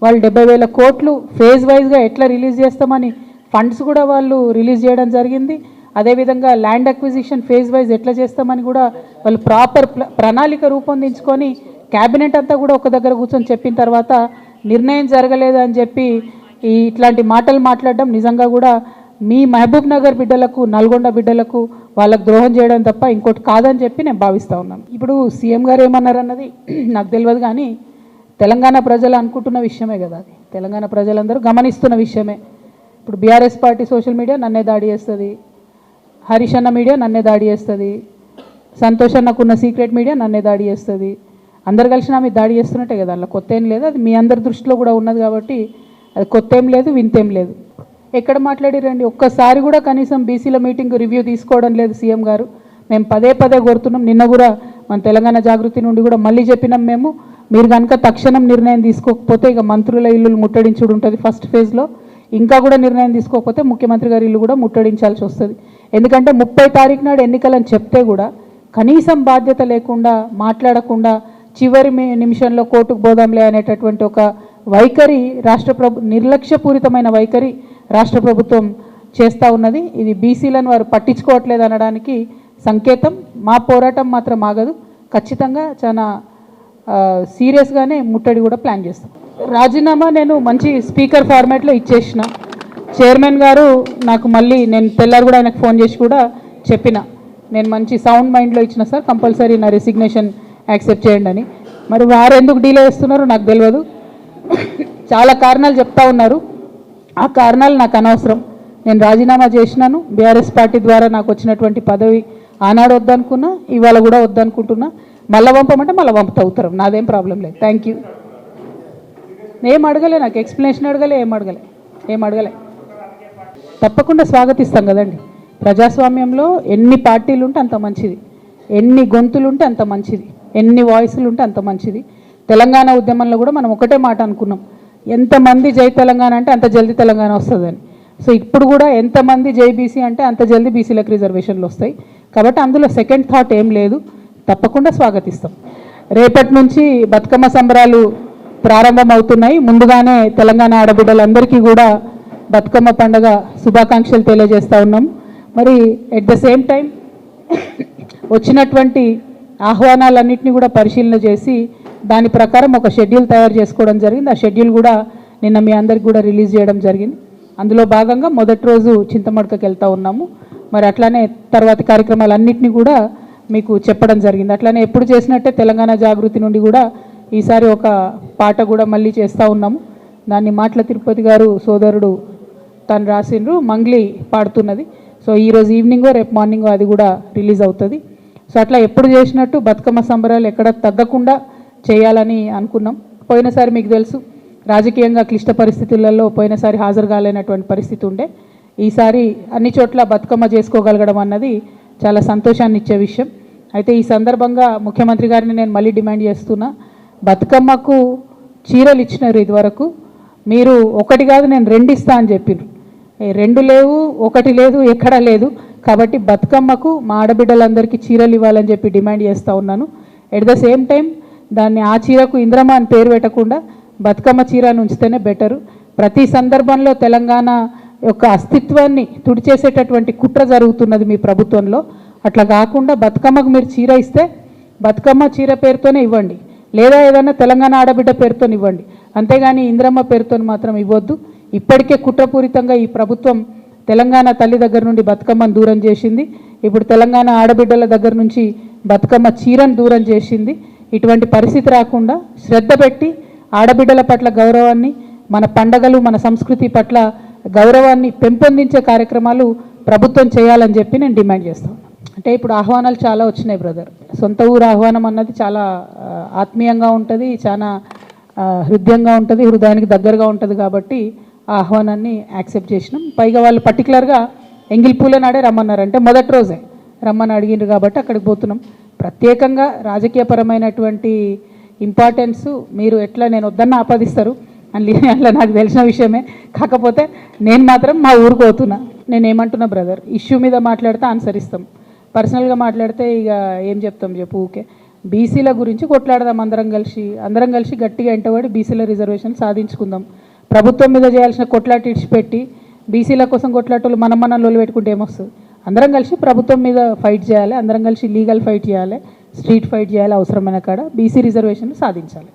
వాళ్ళు 70,000 కోట్లు ఫేజ్ వైజ్గా ఎట్లా రిలీజ్ చేస్తామని ఫండ్స్ కూడా వాళ్ళు రిలీజ్ చేయడం జరిగింది. అదేవిధంగా ల్యాండ్ అక్విజిషన్ ఫేజ్ వైజ్ ఎట్లా చేస్తామని కూడా వాళ్ళు ప్రాపర్ ప్రణాళిక రూపొందించుకొని క్యాబినెట్ అంతా కూడా ఒక దగ్గర కూర్చొని చెప్పిన తర్వాత నిర్ణయం జరగలేదు అని చెప్పి ఇట్లాంటి మాటలు మాట్లాడడం నిజంగా కూడా మీ మహబూబ్ నగర్ బిడ్డలకు, నల్గొండ బిడ్డలకు వాళ్ళకు ద్రోహం చేయడం తప్ప ఇంకోటి కాదని చెప్పి నేను భావిస్తూ ఉన్నాను. ఇప్పుడు సీఎం గారు ఏమన్నారన్నది నాకు తెలియదు, కానీ తెలంగాణ ప్రజలు అనుకుంటున్న విషయమే కదా, అది తెలంగాణ ప్రజలందరూ గమనిస్తున్న విషయమే. ఇప్పుడు బీఆర్ఎస్ పార్టీ సోషల్ మీడియా నన్నే దాడి చేస్తుంది, హరీష్ అన్న మీడియా నన్నే దాడి చేస్తుంది, సంతోష్ అన్నకున్న సీక్రెట్ మీడియా నన్నే దాడి చేస్తుంది. అందరు కలిసి నా మీద దాడి చేస్తున్నట్టే కదా, అలా కొత్త ఏం లేదు. అది మీ అందరి దృష్టిలో కూడా ఉన్నది కాబట్టి అది కొత్త ఏం లేదు, వింతేం లేదు. ఎక్కడ మాట్లాడిరండి? ఒక్కసారి కూడా కనీసం బీసీల మీటింగ్ రివ్యూ తీసుకోవడం లేదు సీఎం గారు. మేము పదే పదే కోరుతున్నాం. నిన్న కూడా మన తెలంగాణ జాగృతి నుండి కూడా మళ్ళీ చెప్పినాం మేము, మీరు కనుక తక్షణం నిర్ణయం తీసుకోకపోతే ఇక మంత్రుల ఇల్లు ముట్టడించుడు ఉంటుంది ఫస్ట్ ఫేజ్లో. ఇంకా కూడా నిర్ణయం తీసుకోకపోతే ముఖ్యమంత్రి గారి ఇల్లు కూడా ముట్టడించాల్సి వస్తుంది. ఎందుకంటే 30 తారీఖు నాడు ఎన్నికలని చెప్తే కూడా కనీసం బాధ్యత లేకుండా, మాట్లాడకుండా చివరి నిమిషంలో కోర్టుకు పోదాంలే అనేటటువంటి ఒక వైఖరి నిర్లక్ష్యపూరితమైన వైఖరి రాష్ట్ర ప్రభుత్వం చేస్తూ ఉన్నది. ఇది బీసీలను వారు పట్టించుకోవట్లేదు అనడానికి సంకేతం. మా పోరాటం మాత్రం ఆగదు, ఖచ్చితంగా చాలా సీరియస్గానే ముట్టడి కూడా ప్లాన్ చేస్తాం. రాజీనామా నేను మంచి స్పీకర్ ఫార్మాట్లో ఇచ్చేసిన. చైర్మన్ గారు నాకు మళ్ళీ నేను తెల్లారు కూడా ఆయనకు ఫోన్ చేసి కూడా చెప్పిన, నేను మంచి సౌండ్ మైండ్లో ఇచ్చిన సార్, కంపల్సరీ నా రెసిగ్నేషన్ యాక్సెప్ట్ చేయండి అని. మరి వారు ఎందుకు డీలే చేస్తున్నారో నాకు తెలియదు. చాలా కారణాలు చెప్తా ఉన్నారు, ఆ కారణాలు నాకు అనవసరం. నేను రాజీనామా చేసినాను. బీఆర్ఎస్ పార్టీ ద్వారా నాకు వచ్చినటువంటి పదవి ఆనాడు వద్దనుకున్నా, ఇవాళ కూడా వద్దనుకుంటున్నా. మళ్ళీ పంపమంటే మళ్ళీ పంపుతా ఉత్తరం, నాదేం ప్రాబ్లం లేదు. Thank you. ఏం అడగలే, నాకు ఎక్స్ప్లెనేషన్ అడగలే, ఏం అడగలే. తప్పకుండా స్వాగతిస్తాం కదండి. ప్రజాస్వామ్యంలో ఎన్ని పార్టీలు ఉంటే అంత మంచిది, ఎన్ని గొంతులు ఉంటే అంత మంచిది, ఎన్ని వాయిస్లు ఉంటే అంత మంచిది. తెలంగాణ ఉద్యమంలో కూడా మనం ఒకటే మాట అనుకున్నాం, ఎంతమంది జై తెలంగాణ అంటే అంత జల్దీ తెలంగాణ వస్తుందని. సో ఇప్పుడు కూడా ఎంతమంది జై బీసీ అంటే అంత జల్దీ బీసీలకు రిజర్వేషన్లు వస్తాయి. కాబట్టి అందులో సెకండ్ థాట్ ఏం లేదు, తప్పకుండా స్వాగతిస్తాం. రేపటి నుంచి బతుకమ్మ సంబరాలు ప్రారంభం అవుతున్నాయి. ముందుగానే తెలంగాణ ఆడబిడ్డలందరికీ కూడా బతుకమ్మ పండుగ శుభాకాంక్షలు తెలియజేస్తూ ఉన్నాం. మరి ఎట్ ద సేమ్ టైం వచ్చినటువంటి ఆహ్వానాలన్నింటినీ కూడా పరిశీలన చేసి దాని ప్రకారం ఒక షెడ్యూల్ తయారు చేసుకోవడం జరిగింది. ఆ షెడ్యూల్ కూడా నిన్న మీ అందరికి కూడా రిలీజ్ చేయడం జరిగింది. అందులో భాగంగా మొదటి రోజు చింతమడకకి వెళ్తూ ఉన్నాము. మరి అట్లానే తర్వాతి కార్యక్రమాలన్నింటినీ కూడా మీకు చెప్పడం జరిగింది. అట్లానే ఎప్పుడు చేసినట్టే తెలంగాణ జాగృతి నుండి కూడా ఈసారి ఒక పాట కూడా మళ్ళీ చేస్తూ ఉన్నాము. దాన్ని మాటల తిరుపతి గారు సోదరుడు తను రాసిండ్రు, మంగ్లీ పాడుతున్నది. సో ఈరోజు ఈవినింగో రేపు మార్నింగో అది కూడా రిలీజ్ అవుతుంది. సో అట్లా ఎప్పుడు చేసినట్టు బతుకమ్మ సంబరాలు ఎక్కడ తగ్గకుండా చేయాలని అనుకున్నాం. పోయినసారి మీకు తెలుసు, రాజకీయంగా క్లిష్ట పరిస్థితులలో పోయినసారి హాజరు కాలేనటువంటి పరిస్థితి ఉండే. ఈసారి అన్ని చోట్ల బతుకమ్మ చేసుకోగలగడం అన్నది చాలా సంతోషాన్ని ఇచ్చే విషయం. అయితే ఈ సందర్భంగా ముఖ్యమంత్రి గారిని నేను మళ్ళీ డిమాండ్ చేస్తున్నా, బతుకమ్మకు చీరలు ఇచ్చినారు ఇదివరకు, మీరు ఒకటి కాదు నేను 2 ఇస్తా అని చెప్పినారు. 2 లేవు, 1 లేదు, ఎక్కడా లేదు. కాబట్టి బతుకమ్మకు మా ఆడబిడ్డలందరికీ చీరలు ఇవ్వాలని చెప్పి డిమాండ్ చేస్తూ ఉన్నాను. ఎట్ ద సేమ్ టైం దాన్ని ఆ చీరకు ఇంద్రమ్మ అని పేరు పెట్టకుండా బతుకమ్మ చీరను ఉంచితేనే బెటరు. ప్రతి సందర్భంలో తెలంగాణ యొక్క అస్తిత్వాన్ని తుడిచేసేటటువంటి కుట్ర జరుగుతున్నది మీ ప్రభుత్వంలో. అట్లా కాకుండా బతుకమ్మకు మీరు చీర ఇస్తే బతుకమ్మ చీర పేరుతోనే ఇవ్వండి, లేదా ఏదైనా తెలంగాణ ఆడబిడ్డ పేరుతో ఇవ్వండి, అంతేగాని ఇంద్రమ్మ పేరుతో మాత్రం ఇవ్వద్దు. ఇప్పటికే కుట్రపూరితంగా ఈ ప్రభుత్వం తెలంగాణ తల్లి దగ్గర నుండి బతుకమ్మను దూరం చేసింది. ఇప్పుడు తెలంగాణ ఆడబిడ్డల దగ్గర నుంచి బతుకమ్మ చీరను దూరం చేసింది. ఇటువంటి పరిస్థితి రాకుండా శ్రద్ధ పెట్టి ఆడబిడ్డల పట్ల గౌరవాన్ని, మన పండగలు, మన సంస్కృతి పట్ల గౌరవాన్ని పెంపొందించే కార్యక్రమాలు ప్రభుత్వం చేయాలని చెప్పి నేను డిమాండ్ చేస్తాను. అంటే ఇప్పుడు ఆహ్వానాలు చాలా వచ్చినాయి బ్రదర్. సొంత ఊరు ఆహ్వానం అన్నది చాలా ఆత్మీయంగా ఉంటుంది, చాలా హృదయంగా ఉంటుంది, హృదయానికి దగ్గరగా ఉంటుంది. కాబట్టి ఆ ఆహ్వానాన్ని యాక్సెప్ట్ చేసినాం. పైగా వాళ్ళు పర్టికులర్గా ఎంగిల్పూల నాడే రమ్మన్నారు, అంటే మొదటి రోజే రమ్మని అడిగిండ్రు కాబట్టి అక్కడికి పోతున్నాం. ప్రత్యేకంగా రాజకీయపరమైనటువంటి ఇంపార్టెన్స్ మీరు ఎట్లా నేను వద్దన్న ఆపాదిస్తారు అని అట్లా నాకు తెలిసిన విషయమే. కాకపోతే నేను మాత్రం మా ఊరికి పోతున్నా. నేను ఏమంటున్నా బ్రదర్, ఇష్యూ మీద మాట్లాడితే ఆన్సర్ ఇస్తాం, పర్సనల్గా మాట్లాడితే ఇక ఏం చెప్తాం చెప్పు. ఊకే బీసీల గురించి కొట్లాడదాం అందరం కలిసి గట్టిగా ఎంటబడి బీసీల రిజర్వేషన్ సాధించుకుందాం. ప్రభుత్వం మీద చేయాల్సిన కొట్లాట ఇడిచిపెట్టి బీసీల కోసం కొట్లాటలు మనం లోలు పెట్టుకుంటే ఏమొస్తుంది? అందరం కలిసి ప్రభుత్వం మీద ఫైట్ చేయాలి, అందరం కలిసి లీగల్ ఫైట్ చేయాలి, స్ట్రీట్ ఫైట్ చేయాలి, అవసరమైన కాడ బీసీ రిజర్వేషన్ సాధించాలి.